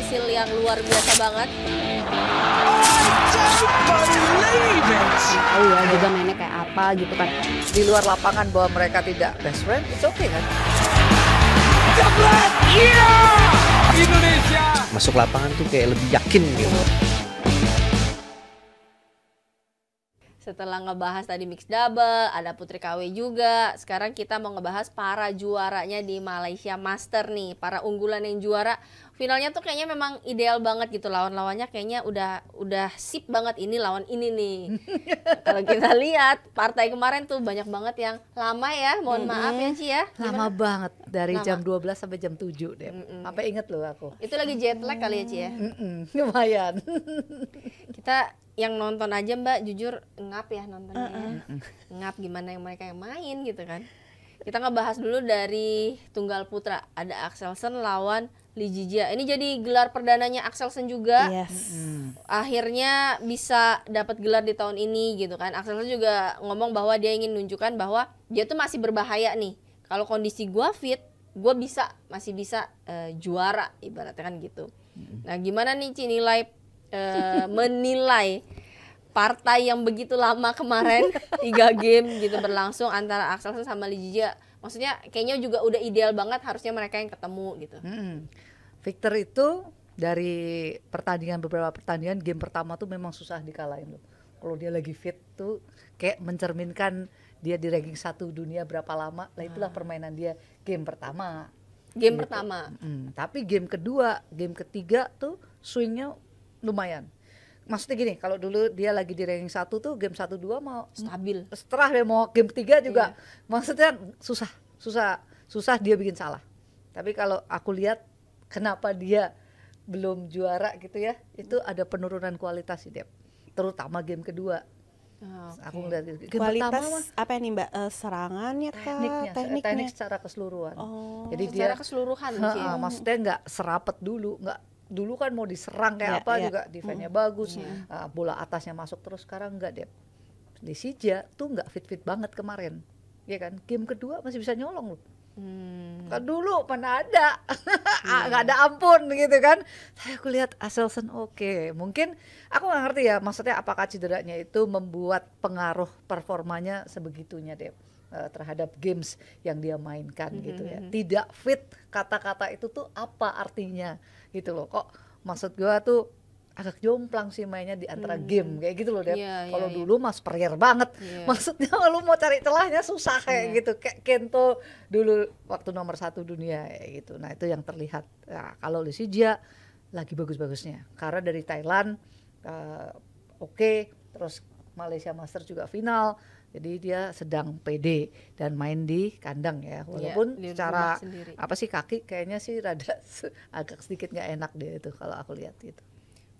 hasil yang luar biasa banget. Tahu ya juga mainnya kayak apa gitu kan. Di luar lapangan bahwa mereka tidak best friend, it's okay kan? Indonesia masuk lapangan tuh kayak lebih yakin gitu. Setelah ngebahas tadi mix double, ada Putri KW juga. Sekarang kita mau ngebahas para juaranya di Malaysia Master nih. Para unggulan yang juara. Finalnya tuh kayaknya memang ideal banget gitu. Lawan-lawannya kayaknya udah sip banget ini lawan ini nih. Kalau kita lihat partai kemarin tuh banyak banget yang lama ya. Mohon maaf ya Ci ya. Lama banget dari Lama. jam 12 sampai jam 7 deh. Sampai inget loh aku. Itu lagi jet lag kali ya Ci ya. Lumayan. Kita yang nonton aja Mbak jujur ngap ya nontonnya ya. Ngap gimana yang mereka yang main gitu kan. Kita ngebahas dulu dari tunggal putra, ada Axelsen lawan Lee Jia. Ini jadi gelar perdananya Axelsen juga. Yes. Akhirnya bisa dapat gelar di tahun ini gitu kan. Axelsen juga ngomong bahwa dia ingin nunjukkan bahwa dia tuh masih berbahaya nih. Kalau kondisi gua fit, gua masih bisa juara ibaratnya kan gitu. Nah, gimana nih Ci menilai partai yang begitu lama kemarin 3 game gitu berlangsung antara Axelsen sama Lee Jia. Maksudnya kayaknya juga udah ideal banget harusnya mereka yang ketemu gitu. Victor itu dari beberapa pertandingan game pertama tuh memang susah dikalahin loh. Kalau dia lagi fit tuh kayak mencerminkan dia di ranking 1 dunia berapa lama. Lah itulah permainan dia game pertama. Game Gitu. pertama. Tapi game kedua, game ketiga tuh swingnya lumayan. Maksudnya gini, kalau dulu dia lagi di ranking 1 tuh game 1-2 mau Stabil. setelah dia mau game 3 juga maksudnya susah dia bikin salah. Tapi kalau aku lihat kenapa dia belum juara gitu ya, itu ada penurunan kualitas sih Dep, terutama game kedua. Aku ngeliat itu. Game Kualitas pertama mah apa nih Mbak? Serangannya kah? Tekniknya? teknik secara keseluruhan. Jadi Secara dia keseluruhan Ci ya. maksudnya nggak serapet dulu kan mau diserang kayak apa juga defense-nya bagus, bola atasnya masuk terus. Sekarang enggak deh. Di Sija tuh nggak fit banget kemarin, ya kan? Game kedua masih bisa nyolong loh. Kan dulu mana ada, nggak ada ampun gitu kan. Saya aku lihat Axelsen oke. Mungkin aku nggak ngerti ya, maksudnya apakah cederanya itu membuat pengaruh performanya sebegitunya deh terhadap games yang dia mainkan gitu ya. Tidak fit, kata-kata itu tuh apa artinya gitu loh. Kok maksud gua tuh agak jomplang sih mainnya di antara game kayak gitu loh Dep. Kalau dulu mas superior banget. Maksudnya lu mau cari celahnya susah kayak gitu. Kayak Kento dulu waktu nomor 1 dunia kayak gitu. Nah, itu yang terlihat. Nah, kalau Lee Jia lagi bagus-bagusnya. Karena dari Thailand terus Malaysia Master juga final. Jadi dia sedang pede dan main di kandang ya. Walaupun secara apa sih kaki kayaknya sih rada agak sedikit nggak enak dia itu kalau aku lihat gitu.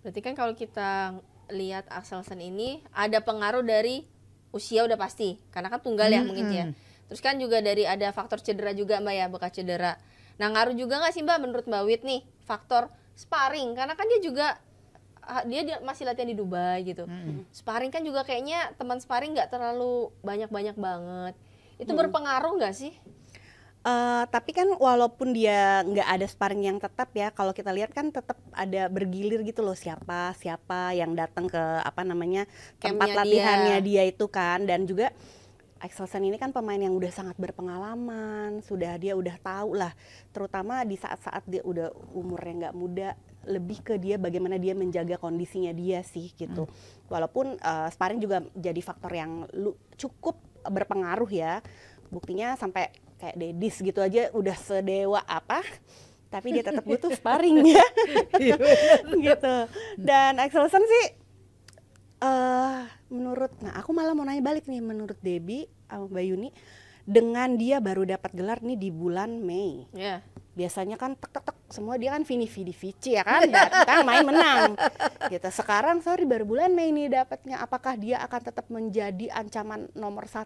Berarti kan kalau kita lihat Axelsen ini ada pengaruh dari usia udah pasti, karena kan tunggal ya mungkin ya. Terus kan juga dari ada faktor cedera juga Mbak ya, bekas cedera. Nah ngaruh juga nggak sih Mbak menurut Mbak Wit nih faktor sparring, karena kan dia juga dia masih latihan di Dubai gitu. Sparring kan juga kayaknya teman sparring nggak terlalu banyak banget. Itu berpengaruh nggak sih? Tapi kan walaupun dia nggak ada sparring yang tetap ya, kalau kita lihat kan tetap ada bergilir gitu loh siapa yang datang ke tempat latihannya dia itu kan. Dan juga Axelsen ini kan pemain yang udah sangat berpengalaman, dia udah tahu lah, terutama di saat-saat dia udah umurnya nggak muda, lebih ke dia bagaimana dia menjaga kondisinya dia sih gitu. Walaupun sparring juga jadi faktor yang cukup berpengaruh ya. Buktinya sampai kayak Dedis gitu aja udah sedewa apa, tapi dia tetap butuh sparring ya. Gitu. Dan Axelsen sih aku malah mau nanya balik nih, menurut Debbie sama Mbak Yuni, dengan dia baru dapat gelar nih di bulan Mei. Biasanya kan tek semua dia kan Vini Vici ya kan, datang main menang gitu. Sekarang baru bulan Mei nih dapatnya. Apakah dia akan tetap menjadi ancaman nomor 1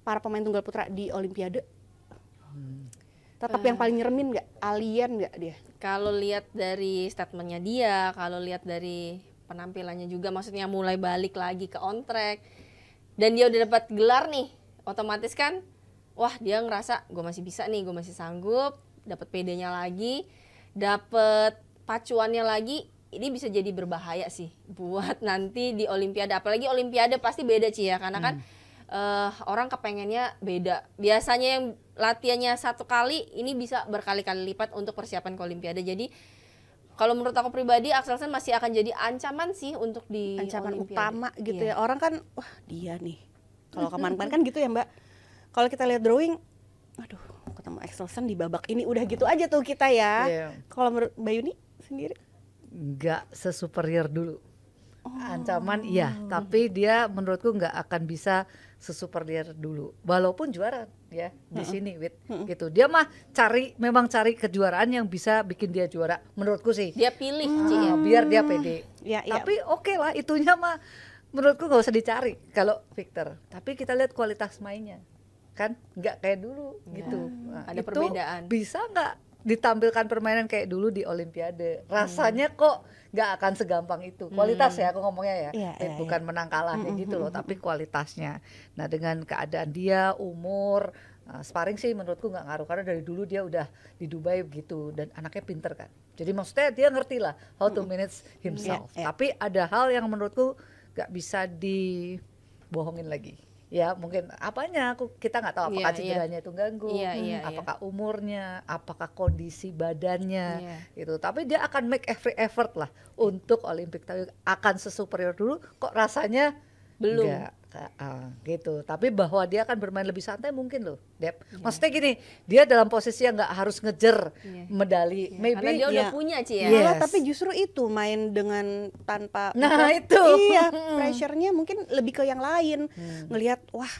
para pemain tunggal putra di Olimpiade? Tetap yang paling nyeremin nggak? Alien nggak dia? Kalau lihat dari statementnya dia, kalau lihat dari penampilannya juga, maksudnya mulai balik lagi ke on track, dan dia udah dapat gelar nih, otomatis kan, wah dia ngerasa gue masih bisa nih, gue masih sanggup, dapat PD-nya lagi, dapat pacuannya lagi ini bisa jadi berbahaya sih buat nanti di Olimpiade. Apalagi Olimpiade pasti beda Ci ya, karena kan orang kepengennya beda. Biasanya yang latihannya 1 kali, ini bisa berkali-kali lipat untuk persiapan ke Olimpiade. Jadi kalau menurut aku pribadi, Axelsen masih akan jadi ancaman sih untuk di ancaman Olimpiade. utama gitu Iya. ya. Orang kan, wah dia nih. Kalau kemarin-kemarin kan gitu ya Mbak. Kalau kita lihat drawing, aduh ketemu Axelsen di babak ini udah gitu aja tuh kita ya. Iya. Kalau menurut Mbak Yuni sendiri? Nggak sesuperior dulu. Ancaman iya, tapi dia menurutku nggak akan bisa sesuperior dulu. Walaupun juara ya di sini gitu. Dia mah memang cari kejuaraan yang bisa bikin dia juara menurutku sih. Dia pilih Ci ya. Biar dia pede. Ya, ya. Tapi oke lah, itunya mah menurutku nggak usah dicari kalau Victor. Tapi kita lihat kualitas mainnya, kan nggak kayak dulu gitu. Nah, ada itu perbedaan. bisa nggak ditampilkan permainan kayak dulu di Olimpiade? Rasanya kok nggak akan segampang itu. Kualitas ya aku ngomongnya ya, Iya, iya, bukan menang kalah kayak gitu loh, tapi kualitasnya. Nah dengan keadaan dia, umur, sparring sih menurutku nggak ngaruh karena dari dulu dia udah di Dubai begitu dan anaknya pinter kan. Jadi maksudnya dia ngerti lah how to manage himself. Iya, iya. Tapi ada hal yang menurutku nggak bisa dibohongin lagi. Ya mungkin apanya kita nggak tahu apakah Iya, cederanya itu ganggu, Iya, apakah umurnya, apakah kondisi badannya Iya. gitu. Tapi dia akan make every effort lah untuk Olimpik. Tapi akan sesuperior dulu kok rasanya Belum. Nggak, gitu. Tapi bahwa dia akan bermain lebih santai mungkin loh, Dep. Maksudnya gini, dia dalam posisi yang nggak harus ngejar medali. Maybe Karena dia udah Iya. punya Ci ya. Iya. Malah Yes. tapi justru itu main dengan tanpa Nah, itu. Iya, pressure-nya mungkin lebih ke yang lain. Ngelihat wah,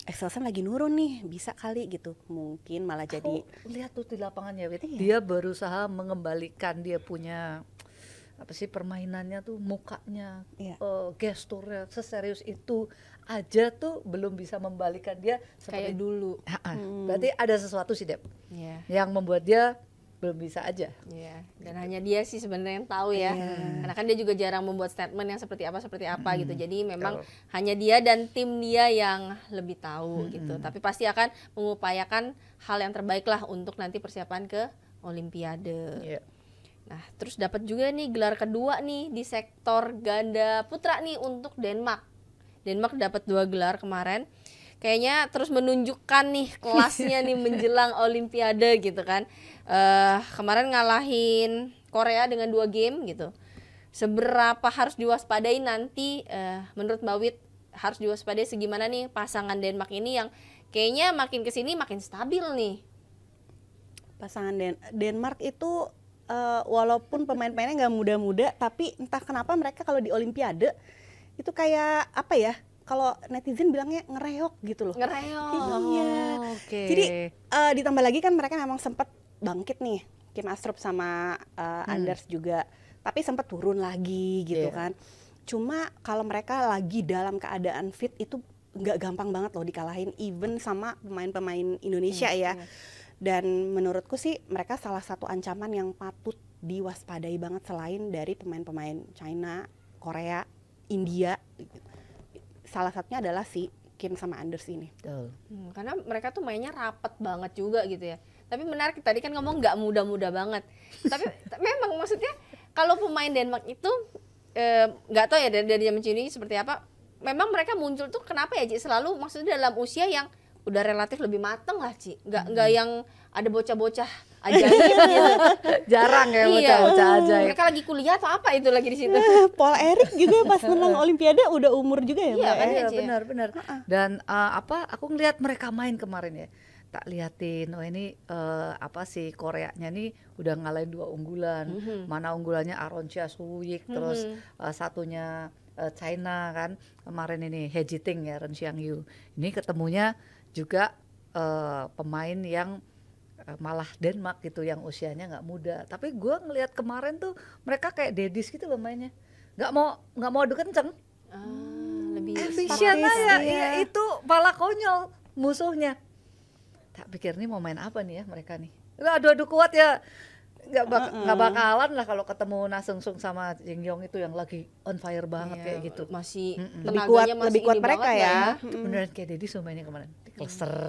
Axelsen lagi nurun nih, bisa kali gitu. Mungkin malah jadi aku lihat tuh di lapangannya, Wit. Dia berusaha mengembalikan dia punya apa sih permainannya tuh, mukanya, Iya. gesturnya seserius itu aja tuh belum bisa membalikan dia Kayak seperti dulu. Berarti ada sesuatu sih, Dep, Iya. yang membuat dia belum bisa aja. Iya, dan hanya dia sih sebenarnya yang tahu ya. Karena kan dia juga jarang membuat statement yang seperti apa gitu. Jadi memang hanya dia dan tim dia yang lebih tahu gitu. Tapi pasti akan mengupayakan hal yang terbaik lah untuk nanti persiapan ke Olimpiade. Iya. Nah, terus dapat juga nih gelar kedua nih di sektor ganda putra nih untuk Denmark. Denmark dapat 2 gelar kemarin. Kayaknya terus menunjukkan nih kelasnya nih menjelang Olimpiade gitu kan. Kemarin ngalahin Korea dengan 2 game gitu. Seberapa harus diwaspadai nanti menurut Mbak Wit harus diwaspadai segimana nih pasangan Denmark ini yang kayaknya makin kesini makin stabil nih. pasangan Denmark itu walaupun pemain-pemainnya nggak muda-muda, tapi entah kenapa mereka kalau di Olimpiade itu kayak apa ya? Kalau netizen bilangnya ngereok gitu loh. Ngereok. Iya. Oke. Jadi ditambah lagi kan mereka memang sempat bangkit nih, Kim Astrup sama Anders juga, tapi sempat turun lagi gitu Iya. kan. Cuma kalau mereka lagi dalam keadaan fit itu nggak gampang banget loh dikalahin, even sama pemain-pemain Indonesia ya. Dan menurutku sih mereka salah satu ancaman yang patut diwaspadai banget selain dari pemain-pemain China, Korea, India. Salah satunya adalah si Kim sama Anders ini. Betul. Karena mereka tuh mainnya rapet banget juga gitu ya. Tapi menarik tadi kan ngomong nggak muda-muda banget. Tapi memang maksudnya kalau pemain Denmark itu nggak tahu ya dari zaman Cini seperti apa. Memang mereka muncul tuh kenapa ya Ci? Selalu maksudnya dalam usia yang udah relatif lebih mateng lah Ci. Nggak yang ada bocah-bocah ajaib gitu. Jarang ya Iya. bocah-bocah aja. Mereka lagi kuliah atau apa itu lagi di situ? Paul Eric juga pas menang Olimpiade udah umur juga ya, Iya, Mbak, kan ya? ya? Iya benar-benar. Dan aku ngelihat mereka main kemarin ya. Tak liatin, oh ini apa sih Koreanya nih udah ngalahin 2 unggulan. Mana unggulannya Aron Chia-Suyik, terus satunya China kan kemarin ini He Jiting ya, Ren Xiangyu. Ini ketemunya juga pemain yang malah Denmark gitu yang usianya nggak muda. Tapi gue ngelihat kemarin tuh mereka kayak dedis gitu loh mainnya. Nggak mau adu kenceng. Lebih Efisien taktis, aja, iya. iya itu malah konyol musuhnya. Tak pikir nih mau main apa nih ya mereka nih. Adu-adu kuat ya, nggak bakalan lah kalau ketemu Nasengsung sama Jing Yong itu yang lagi on fire banget Iya, kayak gitu. masih Lebih tenaganya kuat masih ini mereka banget lah ya. Itu beneran kayak Dedi mainnya kemarin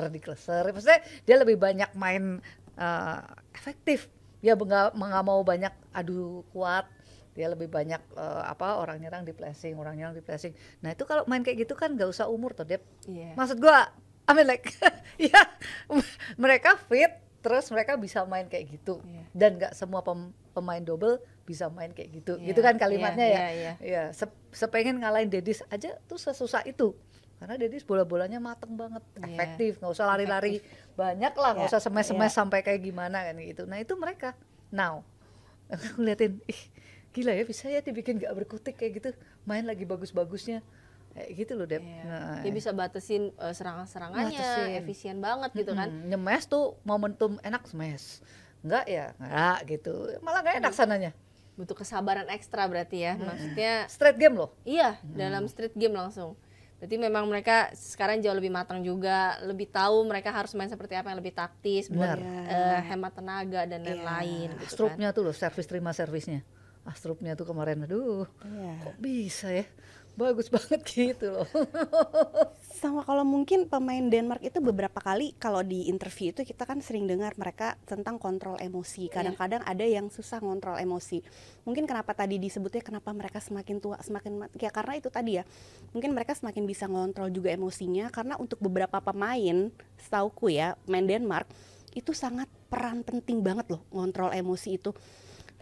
di kleser. Maksudnya dia lebih banyak main efektif Dia nggak mau banyak adu kuat, dia lebih banyak orang nyerang di flashing, orang nyerang di flashing. Nah itu kalau main kayak gitu kan nggak usah umur tuh Dep. Maksud gua I mean like ya mereka fit, terus mereka bisa main kayak gitu. Dan nggak semua pemain double bisa main kayak gitu. Gitu kan kalimatnya ya. Sepengen ngalahin Dedis aja tuh sesusah itu. Karena Dedis bola-bolanya mateng banget, efektif, nggak usah lari-lari banyak lah, nggak usah semes-semes sampai kayak gimana kan gitu. Nah itu mereka. Now aku liatin, gila ya bisa ya dibikin gak berkutik kayak gitu, main lagi bagus-bagusnya kayak gitu loh Dep. Nah, dia bisa batasin serangan-serangannya, efisien banget gitu kan. Nyemes tuh momentum enak smash, enggak ya enggak gitu, malah gak enak sananya. Butuh kesabaran ekstra berarti ya, maksudnya straight game loh. Iya, dalam street game langsung. Berarti memang mereka sekarang jauh lebih matang juga, lebih tahu mereka harus main seperti apa yang lebih taktis buat hemat tenaga dan lain-lain. Gitu Astrupnya tuh loh, servisnya. Astrupnya tuh kemarin, aduh, kok bisa ya? Bagus banget gitu loh. Sama kalau mungkin pemain Denmark itu beberapa kali kalau di interview itu kita kan sering dengar mereka tentang kontrol emosi. Kadang-kadang ada yang susah ngontrol emosi. Mungkin kenapa tadi disebutnya kenapa mereka semakin tua ya karena itu tadi ya. Mungkin mereka semakin bisa ngontrol juga emosinya karena untuk beberapa pemain, setauku ya, pemain Denmark itu sangat peran penting banget loh ngontrol emosi itu.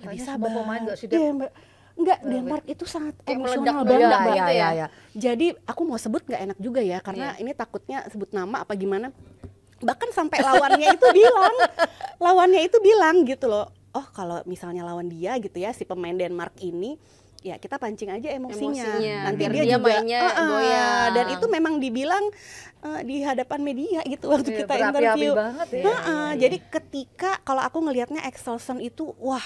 Lebih sabar. Pemain gak sih Dep? Enggak, Denmark itu sangat emosional meledak banget gitu ya. Jadi aku mau sebut nggak enak juga ya karena ini takutnya sebut nama apa gimana. Bahkan sampai lawannya itu bilang gitu loh. Oh kalau misalnya lawan dia gitu ya si pemain Denmark ini ya kita pancing aja emosinya. Nanti biar dia juga mainnya goyang. Dan itu memang dibilang di hadapan media gitu waktu kita interview. Banget Jadi ketika kalau aku ngelihatnya Axelsen itu wah.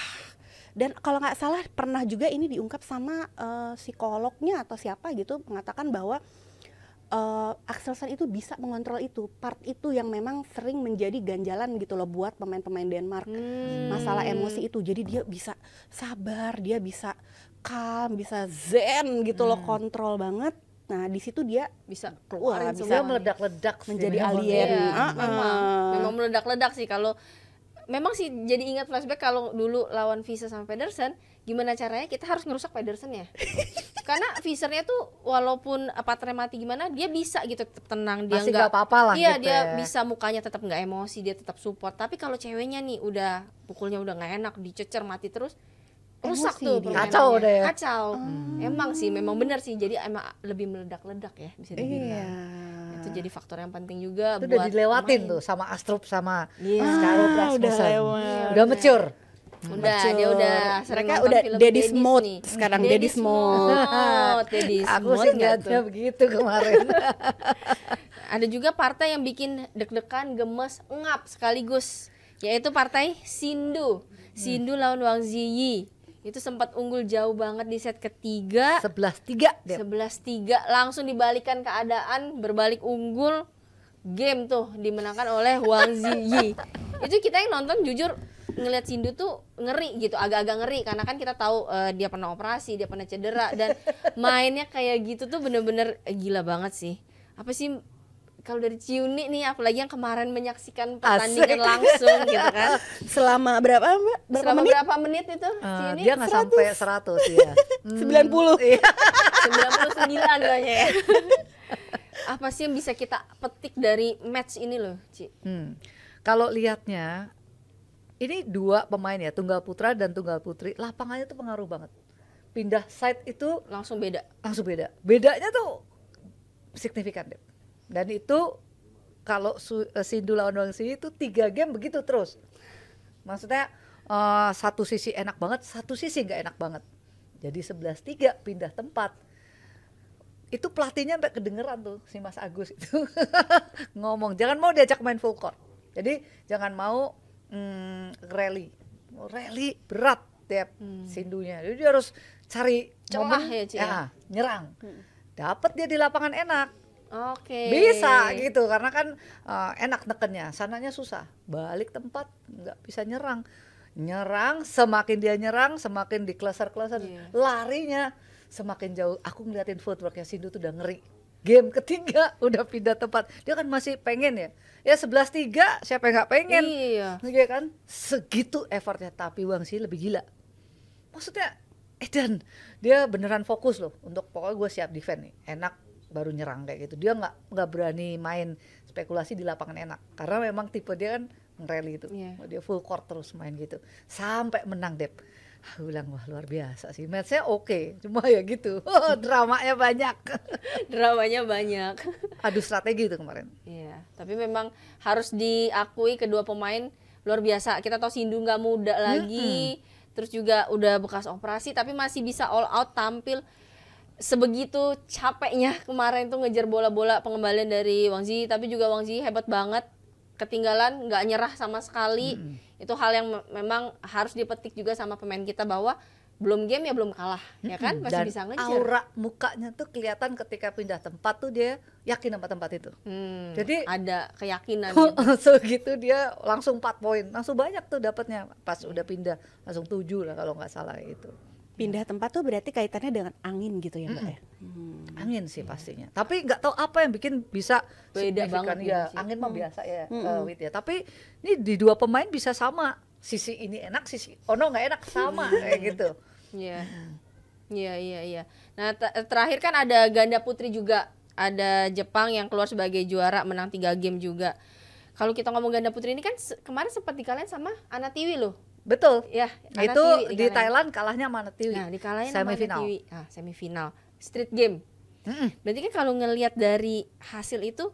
Dan kalau nggak salah pernah juga ini diungkap sama psikolognya atau siapa gitu mengatakan bahwa Axelsen itu bisa mengontrol itu, part itu yang memang sering menjadi ganjalan gitu loh buat pemain-pemain Denmark. Masalah emosi itu, jadi dia bisa sabar, dia bisa calm, bisa zen gitu loh, kontrol banget. Nah di situ dia bisa keluar, bisa meledak-ledak menjadi alien. Memang meledak-ledak sih kalau. Memang sih jadi ingat flashback kalau dulu lawan Visser sama Pedersen, gimana caranya kita harus ngerusak Pedersen ya. Karena Vissernya tuh walaupun partnernya mati gimana, dia bisa gitu tetap tenang, dia nggak apa-apa lah. Iya, gitu dia bisa mukanya tetap nggak emosi, dia tetap support. Tapi kalau ceweknya nih udah pukulnya udah nggak enak, dicecer mati terus, rusak tuh permainannya. Kacau deh. Kacau. Emang sih, memang benar sih. Jadi emang lebih meledak-ledak ya bisa dibilang. Itu jadi faktor yang penting juga itu buat udah dilewatin pemain. tuh sama Astrup sama udah lewat. Udah mature. Dia udah mereka udah Daddy's mode nih. Sekarang Daddy's mode. Aku sih ngeliatnya begitu kemarin. Ada juga partai yang bikin deg-degan, gemes, ngap sekaligus, yaitu partai Sindu lawan Wang Ziyi. Itu sempat unggul jauh banget di set ketiga 11-3 11-3 langsung dibalikan keadaan, berbalik unggul, game tuh dimenangkan oleh Wang Ziyi. Itu kita yang nonton jujur ngelihat Sindu tuh ngeri gitu, agak-agak ngeri karena kan kita tahu dia pernah operasi, dia pernah cedera dan mainnya kayak gitu tuh bener-bener gila banget sih. Apa sih kalau dari Ciuni nih, apalagi yang kemarin menyaksikan pertandingan langsung gitu kan. Selama berapa Mbak? Berapa menit itu? Ciuni? Dia nggak sampai 100 ya. 90. 99 kayaknya ya. Apa sih yang bisa kita petik dari match ini loh, Ci? Kalau lihatnya, ini dua pemain ya, tunggal putra dan tunggal putri, lapangannya tuh pengaruh banget. Pindah side itu langsung beda. Bedanya tuh signifikan deh. Dan itu kalau Sindu lawan Wang Ziyi itu 3 game begitu terus. Maksudnya satu sisi enak banget, satu sisi nggak enak banget. Jadi 11-3 pindah tempat. Itu pelatihnya sampai kedengeran tuh si Mas Agus itu ngomong jangan mau diajak main full court. Jadi jangan mau rally berat tiap Sindunya. Jadi dia harus cari celah momen, ya, nyerang. Dapat dia di lapangan enak. Oke. Bisa gitu karena kan enak nekennya, sananya susah. Balik tempat nggak bisa nyerang. Semakin dia nyerang, semakin dikleser-kleser, larinya semakin jauh. Aku ngeliatin footworknya Sindu tuh udah ngeri. game ketiga udah pindah tempat. Dia kan masih pengen ya. Ya 11-3 siapa yang nggak pengen? Iya. Iya kan? Segitu effortnya, tapi Wangzi lebih gila. Maksudnya Edan dia beneran fokus loh untuk pokoknya gue siap defend nih. Enak baru nyerang kayak gitu. Dia nggak berani main spekulasi di lapangan enak karena memang tipe dia kan nge-rally itu. Dia full court terus main gitu. Sampai menang Dep. Aku bilang wah luar biasa sih, matchnya oke, cuma ya gitu, dramanya banyak. Dramanya banyak. Adu strategi itu kemarin. Iya, tapi memang harus diakui kedua pemain luar biasa. Kita tahu Sindu nggak muda lagi, terus juga udah bekas operasi, tapi masih bisa all out tampil sebegitu capeknya kemarin tuh ngejar bola-bola pengembalian dari Wangzi, tapi juga Wangzi hebat banget, ketinggalan nggak nyerah sama sekali. Itu hal yang memang harus dipetik juga sama pemain kita bahwa belum game ya belum kalah, ya kan, masih Dan bisa ngejar. aura mukanya tuh kelihatan ketika pindah tempat tuh dia yakin sama tempat itu. Jadi ada keyakinan. segitu dia langsung 4 poin, langsung banyak tuh dapatnya pas udah pindah, langsung 7 lah kalau nggak salah itu. Pindah tempat tuh berarti kaitannya dengan angin gitu ya Mbak ya? Angin sih pastinya. Tapi nggak tahu apa yang bikin bisa Beda signifikan. banget Ya. sih. Angin mah biasa ya, Wit ya. Tapi ini di dua pemain bisa sama. Sisi ini enak, sisi Ono nggak enak sama kayak gitu. Iya. Iya. Nah, terakhir kan ada ganda putri juga. Ada Jepang yang keluar sebagai juara, menang 3 game juga. Kalau kita ngomong ganda putri ini kan kemarin sempat dikalahin sama Ana Tiwi loh. Betul. Ya, Ana Itu Tiwi di dikalahin. Thailand kalahnya sama Tiwi. Nah, dikalahin sama Ana semifinal. Tiwi. Semifinal. Street game. Berarti kan kalau ngelihat dari hasil itu,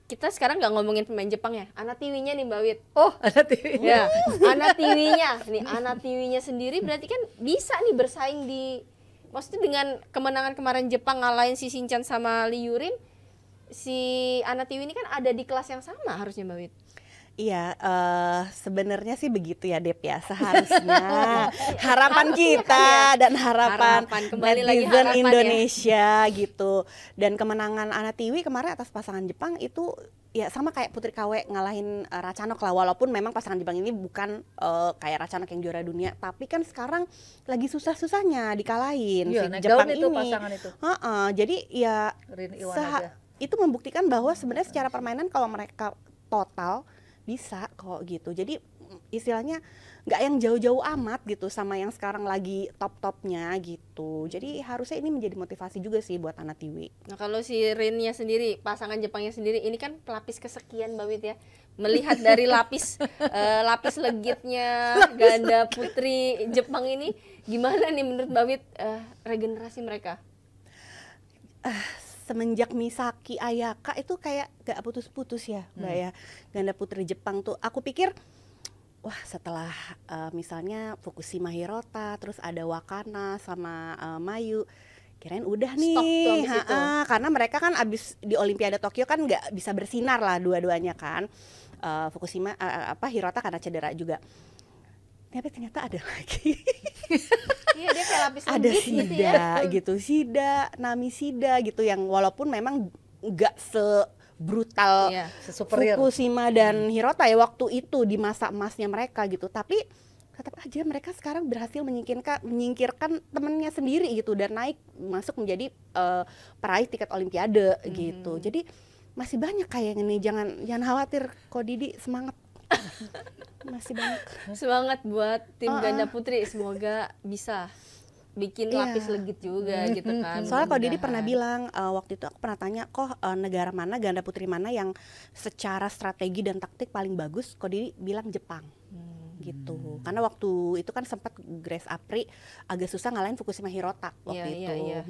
kita sekarang nggak ngomongin pemain Jepang ya, Ana Tiwinya nih Mbak Wit. Oh, ada Tiwi. Ya, Ana Tiwinya nih, Ana Tiwinya sendiri berarti kan bisa nih bersaing di, maksudnya dengan kemenangan kemarin Jepang ngalahin si Shinchan sama Lee Yurin, si Ana Tiwi ini kan ada di kelas yang sama harusnya Mbak Wit. Iya, sebenarnya sih begitu ya Dep ya, seharusnya harapan kita dan harapan kembali lagi netizen harapan Indonesia gitu. Dan kemenangan Ana Tiwi kemarin atas pasangan Jepang itu ya sama kayak Putri KW ngalahin Ratchanok lah, walaupun memang pasangan Jepang ini bukan kayak Ratchanok yang juara dunia, tapi kan sekarang lagi susah-susahnya dikalahin Iya, si naik Jepang daun itu ini. pasangan itu. Jadi ya Rin Iwan aja. itu membuktikan bahwa sebenarnya secara permainan kalau mereka total bisa kok gitu. Jadi istilahnya nggak yang jauh-jauh amat gitu sama yang sekarang lagi top-topnya gitu. Jadi harusnya ini menjadi motivasi juga sih buat Ana Tiwi. Nah kalau si Rinnya sendiri, pasangan Jepangnya sendiri, ini kan pelapis kesekian Mbak Wit ya. Melihat dari lapis legitnya ganda putri Jepang ini, gimana nih menurut Mbak Wit regenerasi mereka? Semenjak Misaki Ayaka itu kayak gak putus-putus ya Mbak ya, ganda putri Jepang tuh. Aku pikir wah setelah misalnya Fukushima Hirota, terus ada Wakana sama Mayu, kirain udah nih. Karena mereka kan abis di Olimpiade Tokyo kan gak bisa bersinar lah dua-duanya kan. Fukushima Hirota karena cedera juga. Tapi ternyata ada lagi. Iya, dia kayak lapis ada legit Sida gitu ya. gitu, Nami Sida gitu yang walaupun memang nggak sebrutal superior Fukushima dan Hirota ya waktu itu di masa emasnya mereka gitu, tapi tetap aja mereka sekarang berhasil menyingkirkan temennya sendiri gitu dan naik masuk menjadi peraih tiket Olimpiade gitu. Jadi masih banyak kayak ini, jangan khawatir kok Didi, semangat. Masih banyak semangat buat tim ganda putri, semoga bisa bikin lapis legit juga gitu kan. Soalnya kalau Didi pernah bilang waktu itu aku pernah tanya kok negara mana, ganda putri mana yang secara strategi dan taktik paling bagus, kok Didi bilang Jepang gitu. Karena waktu itu kan sempat Grace Apri agak susah ngalahin Fukushima Hirota waktu itu. Iya.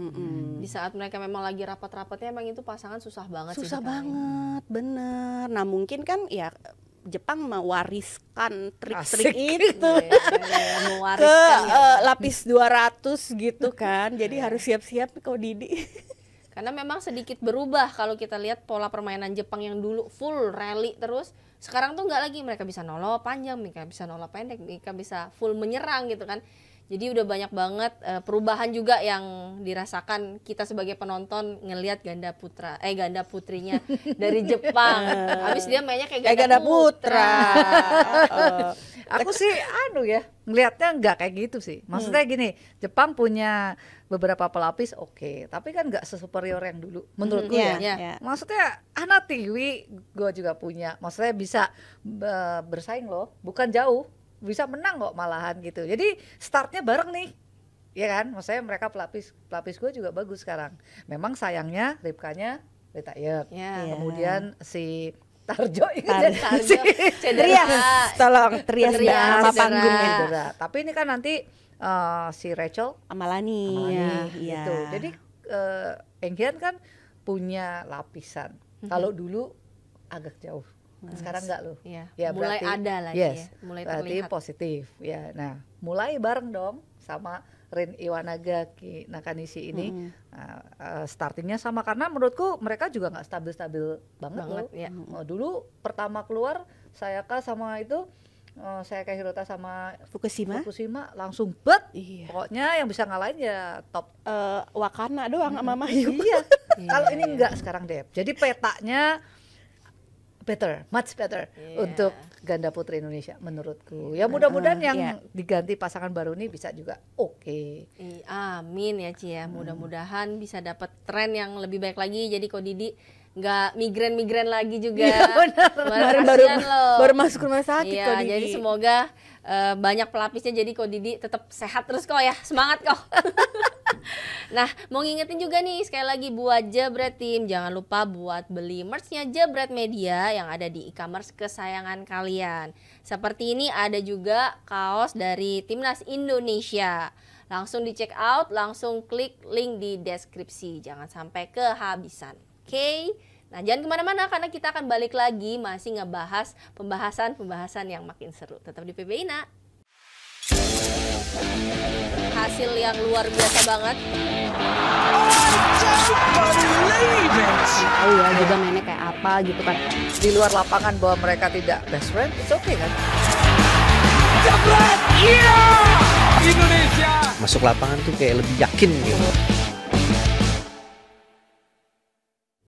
Di saat mereka memang lagi rapat-rapatnya, emang itu pasangan susah banget. Susah banget, bener. Nah mungkin kan ya Jepang mewariskan trik-trik itu ke lapis 200 gitu kan. Jadi harus siap-siap kok Didi. Karena memang sedikit berubah kalau kita lihat pola permainan Jepang yang dulu full rally terus, Sekarang tuh nggak lagi, mereka bisa nolo panjang, mereka bisa nolo pendek, mereka bisa full menyerang gitu kan. Jadi udah banyak banget perubahan juga yang dirasakan kita sebagai penonton ngelihat ganda putrinya dari Jepang. Habis dia mainnya kayak ganda putra. Aku sih ngelihatnya nggak kayak gitu sih. Maksudnya gini, Jepang punya beberapa pelapis tapi kan nggak sesuperior yang dulu menurut gue ya. Maksudnya Hana Tiwi gue juga punya. Maksudnya bisa bersaing loh, bukan jauh. Bisa menang kok malahan gitu. Jadi startnya bareng nih, ya kan? Maksudnya mereka pelapis gue juga bagus sekarang. Memang sayangnya Ripkanya retired. Kemudian si Tarjo cedera. Tolong Trias sama panggungnya. Tapi ini kan nanti si Rachel Amalani. gitu. Jadi Enghian kan punya lapisan. Kalau dulu agak jauh. Sekarang enggak loh. Ya, mulai berarti, ada lagi mulai berarti terlihat positif ya. Nah, mulai bareng dong sama Rin Iwanaga Nakanishi ini. Startingnya sama, karena menurutku mereka juga nggak stabil banget loh. Dulu pertama keluar Sayaka sama itu Sayaka Hirota sama Fukushima langsung pokoknya yang bisa ngalahin ya top Wakana doang sama Mayu. Kalau ini enggak sekarang deh. Jadi petanya much better untuk ganda putri Indonesia menurutku. Ya mudah-mudahan yang diganti pasangan baru ini bisa juga amin ya Ci ya. Mudah-mudahan bisa dapat tren yang lebih baik lagi. Jadi Ko Didi nggak migren lagi juga. Baru masuk rumah sakit Ko Didi. Jadi semoga banyak pelapisnya, jadi Ko Didi tetap sehat terus kok ya. Semangat kok. Nah, mau ngingetin juga nih sekali lagi buat Jebret Team, jangan lupa buat beli merch-nya Jebret Media yang ada di e-commerce kesayangan kalian. Seperti ini ada juga kaos dari Timnas Indonesia. Langsung di check out, langsung klik link di deskripsi. Jangan sampai kehabisan. Oke? Nah, jangan kemana-mana karena kita akan balik lagi masih ngebahas pembahasan yang makin seru. Tetap di PBI nak. Hasil yang luar biasa banget. Tahu ya juga mainnya kayak apa gitu kan. Di luar lapangan bahwa mereka tidak best friend, it's okay kan? Masuk lapangan tuh kayak lebih yakin gitu.